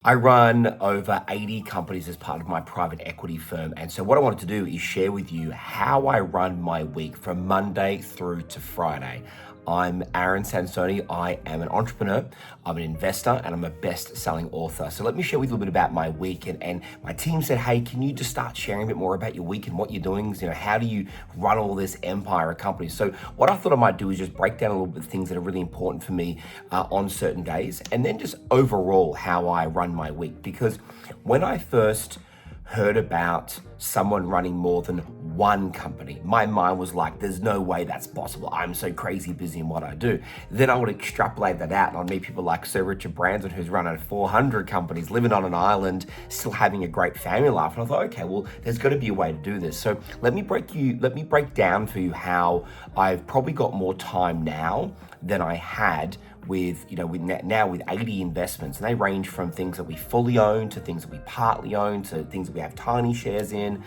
I run over 80 companies as part of my private equity firm. And so, what I wanted to do is share with you how I run my week from Monday through to Friday. I'm Aaron Sansoni. I am an entrepreneur, I'm an investor, and I'm a best selling author. So, let me share with you a little bit about my week. And my team said, hey, can you just start sharing a bit more about your week and what you're doing? How do you run all this empire of companies? So, what I thought I might do is just break down a little bit of things that are really important for me on certain days, and then just overall how I run my week. Because when I first heard about someone running more than one company, my mind was like, there's no way that's possible. I'm so crazy busy in what I do. Then I would extrapolate that out and I'd meet people like Sir Richard Branson, who's running 400 companies, living on an island, still having a great family life. And I thought, okay, well, there's got to be a way to do this. So let me break down for you how I've probably got more time now than I had with 80 investments, and they range from things that we fully own to things that we partly own to things that we have tiny shares in.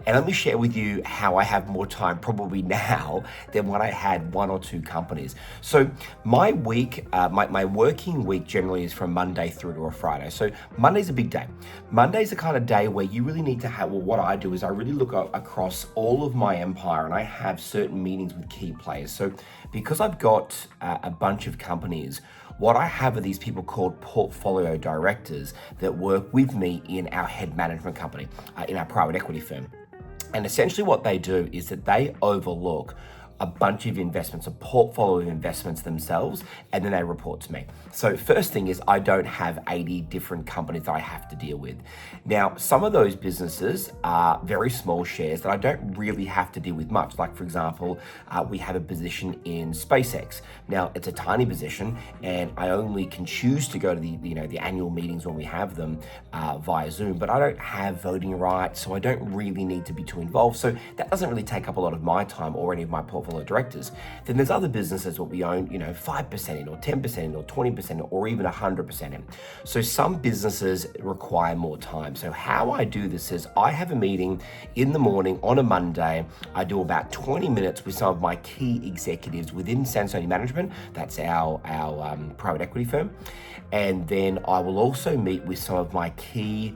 And let me share with you how I have more time probably now than when I had one or two companies. So my week, my working week generally is from Monday through to a Friday. So Monday's a big day. Monday's the kind of day where you really need to have, well, what I do is I really look across all of my empire and I have certain meetings with key players. So because I've got a bunch of companies, what I have are these people called portfolio directors that work with me in our head management company, in our private equity firm. And essentially what they do is that they overlook a bunch of investments, a portfolio of investments themselves, and then they report to me. So first thing is I don't have 80 different companies that I have to deal with. Now, some of those businesses are very small shares that I don't really have to deal with much. Like for example, we have a position in SpaceX. Now it's a tiny position and I only can choose to go to the annual meetings when we have them via Zoom, but I don't have voting rights, so I don't really need to be too involved. So that doesn't really take up a lot of my time or any of my portfolio directors. Then there's other businesses that we own, 5% in or 10% in or 20% in or even 100% in. So some businesses require more time. So how I do this is I have a meeting in the morning on a Monday. I do about 20 minutes with some of my key executives within Sansoni Management. That's our private equity firm. And then I will also meet with some of my key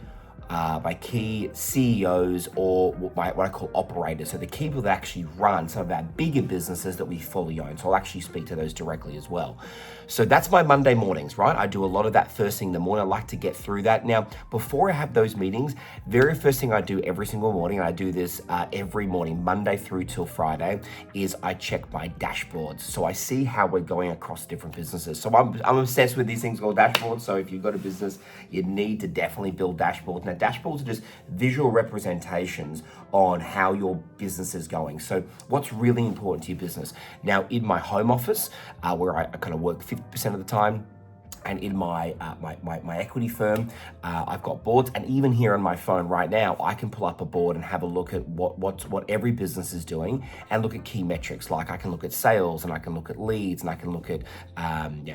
CEOs or what I call operators. So the people that actually run some of our bigger businesses that we fully own. So I'll actually speak to those directly as well. So that's my Monday mornings, right? I do a lot of that first thing in the morning. I like to get through that. Now, before I have those meetings, very first thing I do every single morning, and I do this every morning, Monday through till Friday, is I check my dashboards. So I see how we're going across different businesses. So I'm obsessed with these things called dashboards. So if you've got a business, you need to definitely build dashboards. Now, dashboards are just visual representations on how your business is going. So what's really important to your business? Now, in my home office, where I kind of work 50% of the time, and in my equity firm, I've got boards, and even here on my phone right now, I can pull up a board and have a look at what every business is doing, and look at key metrics. Like I can look at sales, and I can look at leads, and I can look at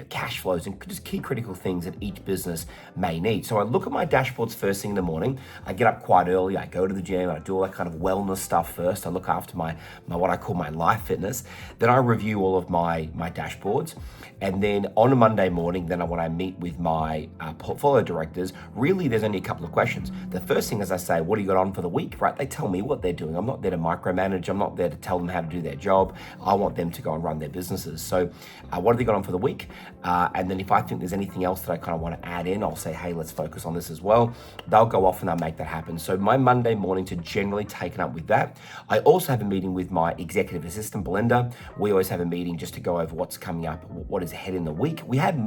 cash flows, and just key critical things that each business may need. So I look at my dashboards first thing in the morning. I get up quite early. I go to the gym. I do all that kind of wellness stuff first. I look after my what I call my life fitness. Then I review all of my dashboards, and then on a Monday morning, then when I meet with my portfolio directors, really there's only a couple of questions. The first thing is I say, what do you got on for the week, right? They tell me what they're doing. I'm not there to micromanage. I'm not there to tell them how to do their job. I want them to go and run their businesses. So what have they got on for the week? And then if I think there's anything else that I kind of want to add in, I'll say, hey, let's focus on this as well. They'll go off and they'll make that happen. So my Monday mornings are generally taken up with that. I also have a meeting with my executive assistant, Belinda. We always have a meeting just to go over what's coming up, what is ahead in the week. We have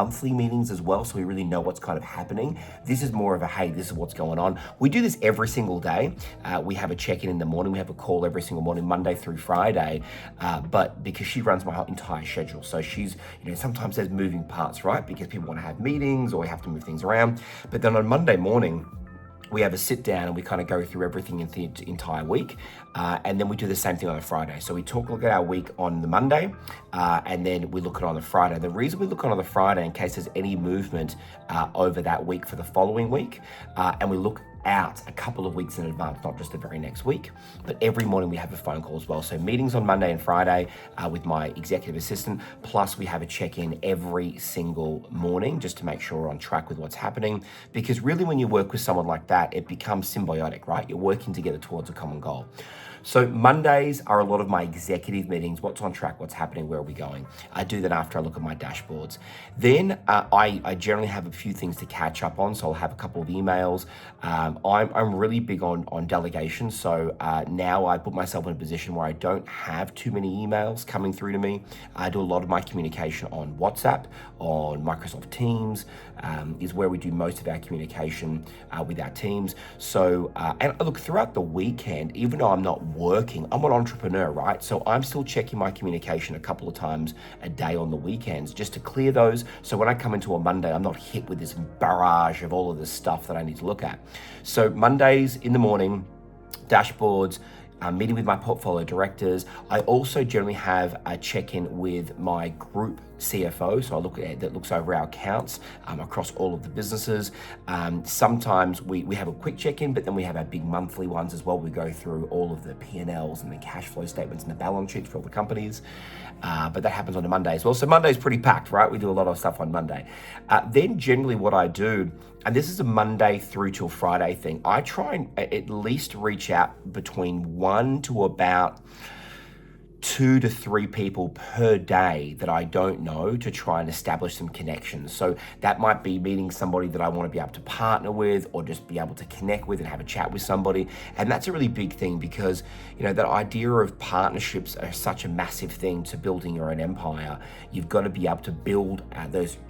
monthly meetings as well, so we really know what's kind of happening. This is more of a, hey, this is what's going on. We do this every single day. We have a check-in in the morning. We have a call every single morning, Monday through Friday, but because she runs my entire schedule. So she's, sometimes there's moving parts, right? Because people want to have meetings or we have to move things around. But then on Monday morning, we have a sit down and we kind of go through everything in the entire week. And then we do the same thing on a Friday. So we look at our week on the Monday, and then we look at it on the Friday. The reason we look at it on the Friday, in case there's any movement over that week for the following week, and we look out a couple of weeks in advance, not just the very next week, but every morning we have a phone call as well. So meetings on Monday and Friday with my executive assistant, plus we have a check-in every single morning just to make sure we're on track with what's happening. Because really when you work with someone like that, it becomes symbiotic, right? You're working together towards a common goal. So Mondays are a lot of my executive meetings. What's on track, what's happening, where are we going? I do that after I look at my dashboards. Then I generally have a few things to catch up on. So I'll have a couple of emails. I'm really big on delegation. So now I put myself in a position where I don't have too many emails coming through to me. I do a lot of my communication on WhatsApp, on Microsoft Teams, is where we do most of our communication with our teams. So, and look, throughout the weekend, even though I'm not working, I'm an entrepreneur, right? So I'm still checking my communication a couple of times a day on the weekends just to clear those. So when I come into a Monday, I'm not hit with this barrage of all of this stuff that I need to look at. So Mondays in the morning, dashboards, meeting with my portfolio directors. I also generally have a check-in with my group CFO, so I look at that looks over our accounts across all of the businesses. Sometimes we have a quick check-in, but then we have our big monthly ones as well. We go through all of the P&Ls and the cash flow statements and the balance sheets for all the companies. But that happens on a Monday as well. So Monday's pretty packed, right? We do a lot of stuff on Monday. Then generally what I do, and this is a Monday through till Friday thing, I try and at least reach out between 1 to about 2 to 3 people per day that I don't know to try and establish some connections. So that might be meeting somebody that I want to be able to partner with or just be able to connect with and have a chat with somebody. And that's a really big thing because, you know, that idea of partnerships are such a massive thing to building your own empire. You've got to be able to build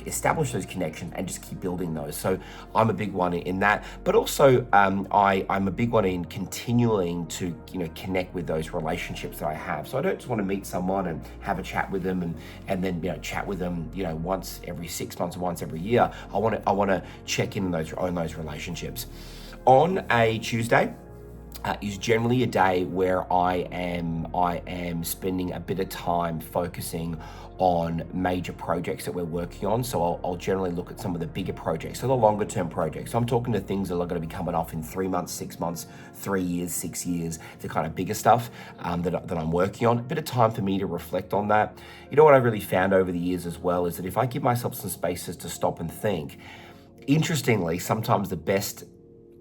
establish those connections and just keep building those. So I'm a big one in that, but also I'm a big one in continuing to, you know, connect with those relationships that I have. So I don't just want to meet someone and have a chat with them and then, you know, chat with them, you know, once every 6 months or once every year. I want to check in on those relationships. On a Tuesday is generally a day where I am spending a bit of time focusing on major projects that we're working on. So I'll generally look at some of the bigger projects, so the longer term projects. So I'm talking to things that are going to be coming off in 3 months, 6 months, 3 years, 6 years, the kind of bigger stuff that I'm working on. A bit of time for me to reflect on that. You know what I really found over the years as well is that if I give myself some spaces to stop and think, interestingly, sometimes the best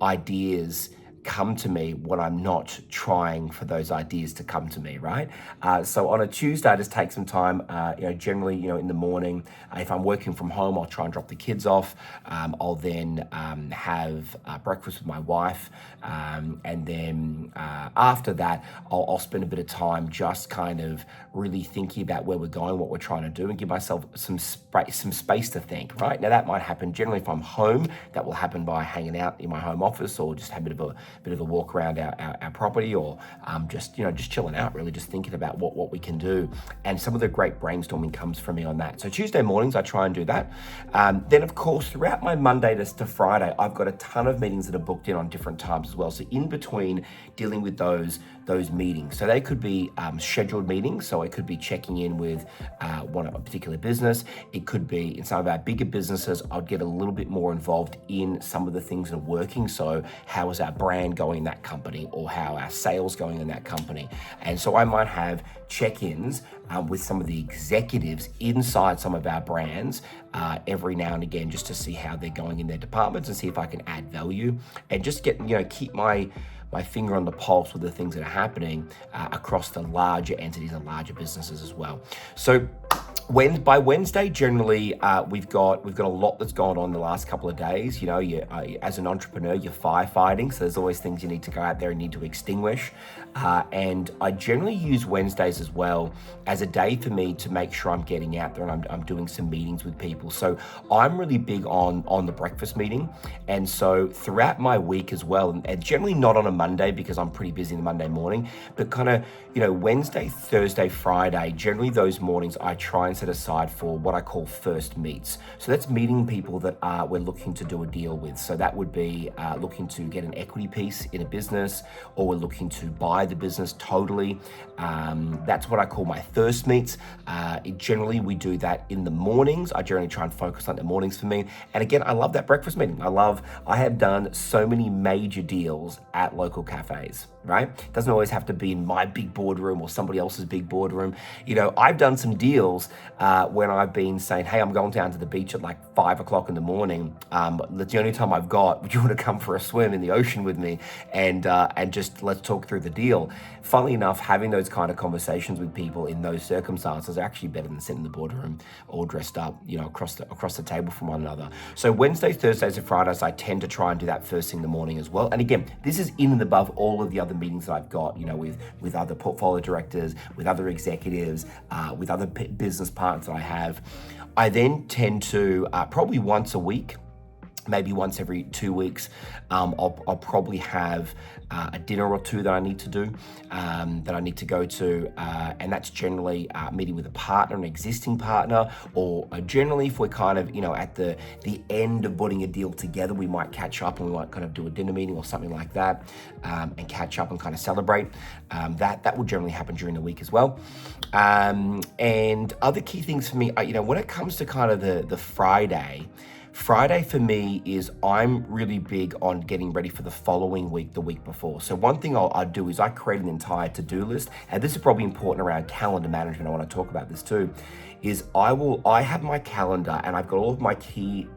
ideas come to me when I'm not trying for those ideas to come to me, right? So on a Tuesday, I just take some time, generally, in the morning. If I'm working from home, I'll try and drop the kids off. I'll then have breakfast with my wife. And then after that, I'll spend a bit of time just kind of really thinking about where we're going, what we're trying to do, and give myself some space to think, right? Now that might happen generally if I'm home. That will happen by hanging out in my home office or just have a bit of a walk around our property, or just chilling out, really just thinking about what we can do. And some of the great brainstorming comes from me on that. So Tuesday mornings, I try and do that. Then of course, throughout my Monday to Friday, I've got a ton of meetings that are booked in on different times as well. So in between dealing with those meetings. So they could be scheduled meetings. So it could be checking in with a particular business. It could be in some of our bigger businesses, I'd get a little bit more involved in some of the things that are working. So how is our brand going in that company, or how our sales going in that company? And so I might have check-ins with some of the executives inside some of our brands every now and again, just to see how they're going in their departments and see if I can add value and just keep my finger on the pulse with the things that are happening across the larger entities and larger businesses as well. So by Wednesday, generally, we've got a lot that's gone on the last couple of days. As an entrepreneur, you're firefighting, so there's always things you need to go out there and need to extinguish. And I generally use Wednesdays as well as a day for me to make sure I'm getting out there and I'm doing some meetings with people. So I'm really big on the breakfast meeting. And so throughout my week as well, and generally not on a Monday because I'm pretty busy in the Monday morning, but kind of, Wednesday, Thursday, Friday, generally those mornings I try and and set aside for what I call first meets. So that's meeting people that we're looking to do a deal with. So that would be looking to get an equity piece in a business, or we're looking to buy the business totally. That's what I call my first meets. Generally, we do that in the mornings. I generally try and focus on the mornings for me. And again, I love that breakfast meeting. I have done so many major deals at local cafes, right? It doesn't always have to be in my big boardroom or somebody else's big boardroom. I've done some deals when I've been saying, hey, I'm going down to the beach at like 5 o'clock in the morning. That's the only time I've got. Would you want to come for a swim in the ocean with me? And just let's talk through the deal. Funnily enough, having those kind of conversations with people in those circumstances are actually better than sitting in the boardroom all dressed up, across the table from one another. So Wednesdays, Thursdays, and Fridays, I tend to try and do that first thing in the morning as well. And again, this is in and above all of the other meetings that I've got, with other portfolio directors, with other executives, with other business partners that I have. I then tend to probably once a week, maybe once every 2 weeks, I'll probably have a dinner or two that I need to do, that I need to go to, and that's generally meeting with a partner, an existing partner, or generally if we're kind of, at the end of putting a deal together, we might catch up and we might kind of do a dinner meeting or something like that, and catch up and kind of celebrate. That will generally happen during the week as well. And other key things for me, when it comes to kind of the Friday for me is I'm really big on getting ready for the following week, the week before. So one thing I do is I create an entire to-do list, and this is probably important around calendar management. I want to talk about this too. Is I have my calendar and I've got all of my key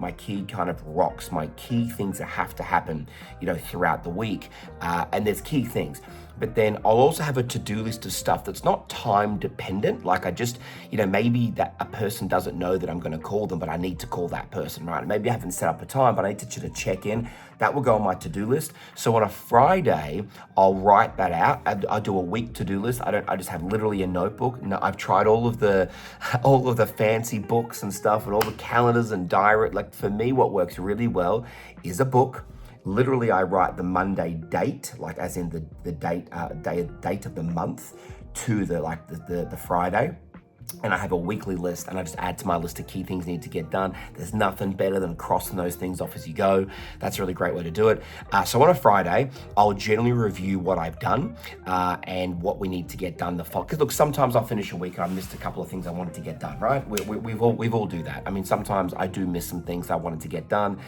kind of rocks, my key things that have to happen, throughout the week. And there's key things. But then I'll also have a to-do list of stuff that's not time dependent. Like I just, maybe that a person doesn't know that I'm going to call them, but I need to call that person, right? Maybe I haven't set up a time, but I need to check in. That will go on my to-do list. So on a Friday, I'll write that out. I do a week to-do list. I just have literally a notebook. No, I've tried all of the fancy books and stuff and all the calendars and diary. Like for me, what works really well is a book. Literally, I write the Monday date, like as in the date of the month, to the Friday. And I have a weekly list, and I just add to my list of key things need to get done. There's nothing better than crossing those things off as you go. That's a really great way to do it. So on a Friday, I'll generally review what I've done and what we need to get done. Because look, sometimes I'll finish a week and I missed a couple of things I wanted to get done. Right? We've all do that. I mean, sometimes I do miss some things I wanted to get done.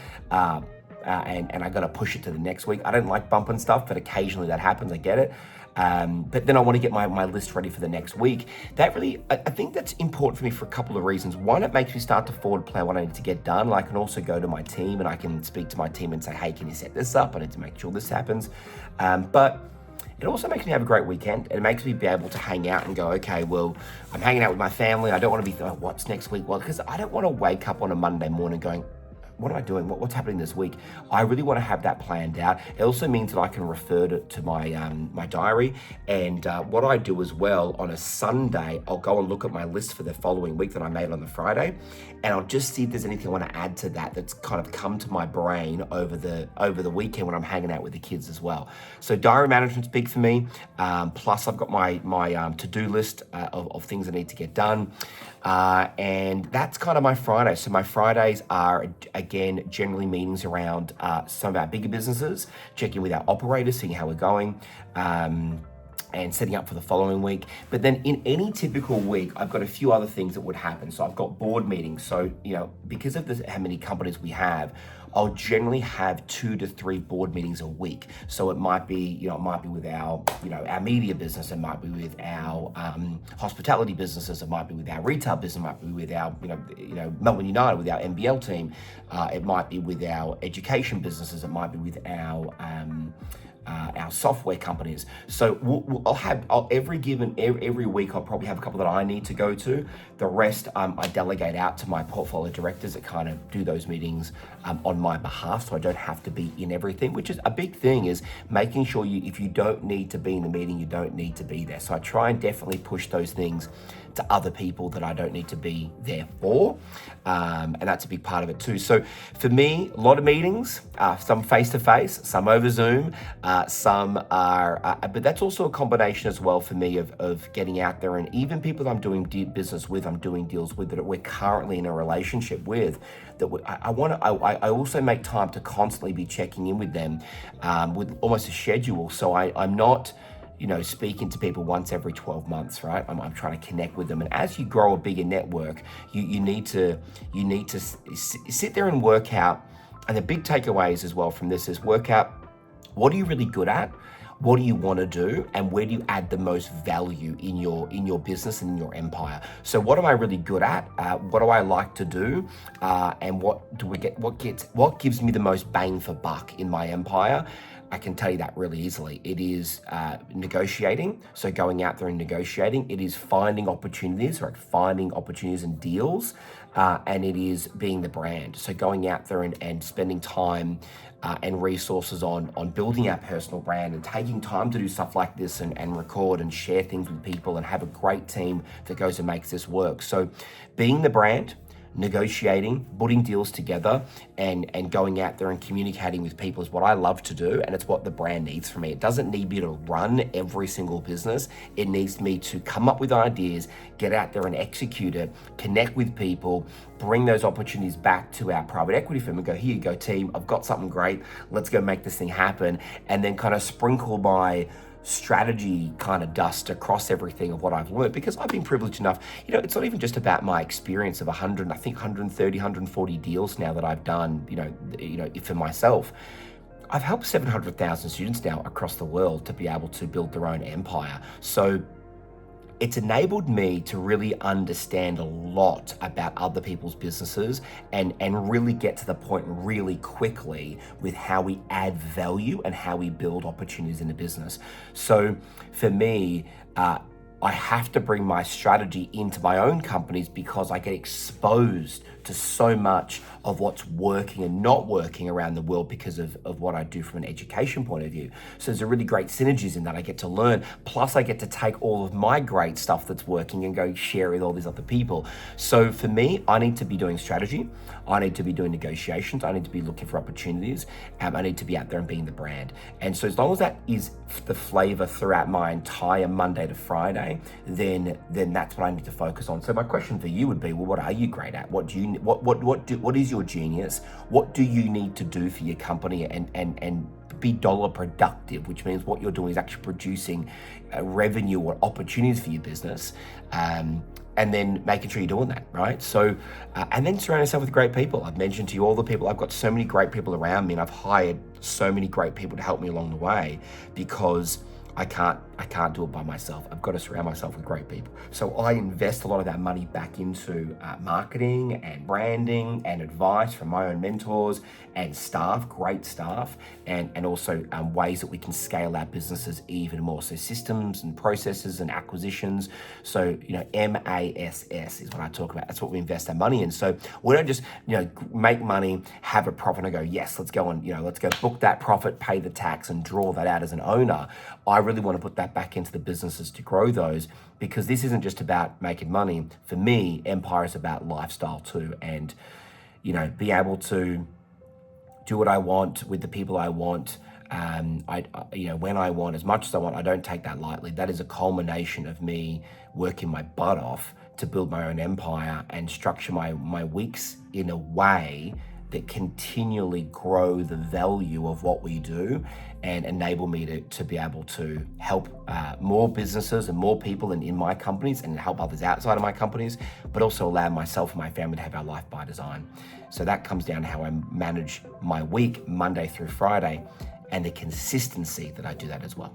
And I got to push it to the next week. I don't like bumping stuff, but occasionally that happens. I get it. But then I want to get my list ready for the next week. That really, I think that's important for me for a couple of reasons. One, it makes me start to forward plan what I need to get done. I can also go to my team and I can speak to my team and say, hey, can you set this up? I need to make sure this happens. But it also makes me have a great weekend. It makes me be able to hang out and go, okay, well, I'm hanging out with my family. I don't want to be, what's next week? Well, because I don't want to wake up on a Monday morning going, what am I doing? What's happening this week? I really want to have that planned out. It also means that I can refer to my my diary. And what I do as well, on a Sunday, I'll go and look at my list for the following week that I made on the Friday, and I'll just see if there's anything I want to add to that's kind of come to my brain over the weekend when I'm hanging out with the kids as well. So diary management's big for me. Plus, I've got my to-do list of things I need to get done. And that's kind of my Friday. So my Fridays are, again, generally meetings around some of our bigger businesses, checking with our operators, seeing how we're going, and setting up for the following week. But then in any typical week, I've got a few other things that would happen. So I've got board meetings. So, because of how many companies we have, I'll generally have 2 to 3 board meetings a week. So it might be, with our, our media business. It might be with our hospitality businesses. It might be with our retail business. It might be with our, Melbourne United, with our NBL team. It might be with our education businesses. It might be with our software companies. So every week I'll probably have a couple that I need to go to. The rest I delegate out to my portfolio directors that kind of do those meetings on my behalf, so I don't have to be in everything, which is a big thing, is making sure if you don't need to be in the meeting, you don't need to be there. So I try and definitely push those things to other people that I don't need to be there for. And that's a big part of it too. So for me, a lot of meetings, some face-to-face, some over Zoom, some are, but that's also a combination as well for me of getting out there, and even people that I'm doing business with, I'm doing deals with, that we're currently in a relationship with, that I also make time to constantly be checking in with them with almost a schedule. So I'm not, speaking to people once every 12 months, right? I'm trying to connect with them. And as you grow a bigger network, you need to sit there and work out. And the big takeaways as well from this is work out, what are you really good at? What do you want to do, and where do you add the most value in your business and in your empire? So what am I really good at? What do I like to do? And what gives me the most bang for buck in my empire? I can tell you that really easily. It is negotiating, so going out there and negotiating. It is finding opportunities, right? Finding opportunities and deals, and it is being the brand. So going out there and spending time and resources on building our personal brand, and taking time to do stuff like this and record and share things with people and have a great team that goes and makes this work. So being the brand, negotiating, putting deals together, and going out there and communicating with people is what I love to do, and it's what the brand needs from me. It doesn't need me to run every single business. It needs me to come up with ideas, get out there and execute it, connect with people, bring those opportunities back to our private equity firm and go, here you go, team, I've got something great, let's go make this thing happen, and then kind of sprinkle my strategy kind of dust across everything of what I've learned, because I've been privileged enough, it's not even just about my experience of 130, 140 deals now that I've done, for myself. I've helped 700,000 students now across the world to be able to build their own empire. So it's enabled me to really understand a lot about other people's businesses and really get to the point really quickly with how we add value and how we build opportunities in the business. So for me, I have to bring my strategy into my own companies, because I get exposed to so much of what's working and not working around the world because of what I do from an education point of view. So there's a really great synergies in that. I get to learn, plus I get to take all of my great stuff that's working and go share with all these other people. So for me, I need to be doing strategy. I need to be doing negotiations. I need to be looking for opportunities. I need to be out there and being the brand. And so as long as that is the flavor throughout my entire Monday to Friday, then that's what I need to focus on. So my question for you would be, well, what are you great at? What is your genius? What do you need to do for your company and be dollar productive, which means what you're doing is actually producing revenue or opportunities for your business, and then making sure you're doing that, right? So, and then surround yourself with great people. I've mentioned to you all the people, I've got so many great people around me, and I've hired so many great people to help me along the way, because I can't do it by myself. I've got to surround myself with great people. So I invest a lot of that money back into marketing and branding and advice from my own mentors and staff, great staff, and also ways that we can scale our businesses even more. So systems and processes and acquisitions. So, MASS is what I talk about. That's what we invest our money in. So we don't just, make money, have a profit and go, yes, let's go and, let's go book that profit, pay the tax and draw that out as an owner. I really want to put that back into the businesses to grow those, because this isn't just about making money. For me, empire is about lifestyle too, and be able to do what I want with the people I want, when I want, as much as I want. I don't take that lightly. That is a culmination of me working my butt off to build my own empire and structure my weeks in a way that continually grow the value of what we do and enable me to be able to help more businesses and more people in my companies, and help others outside of my companies, but also allow myself and my family to have our life by design. So that comes down to how I manage my week, Monday through Friday, and the consistency that I do that as well.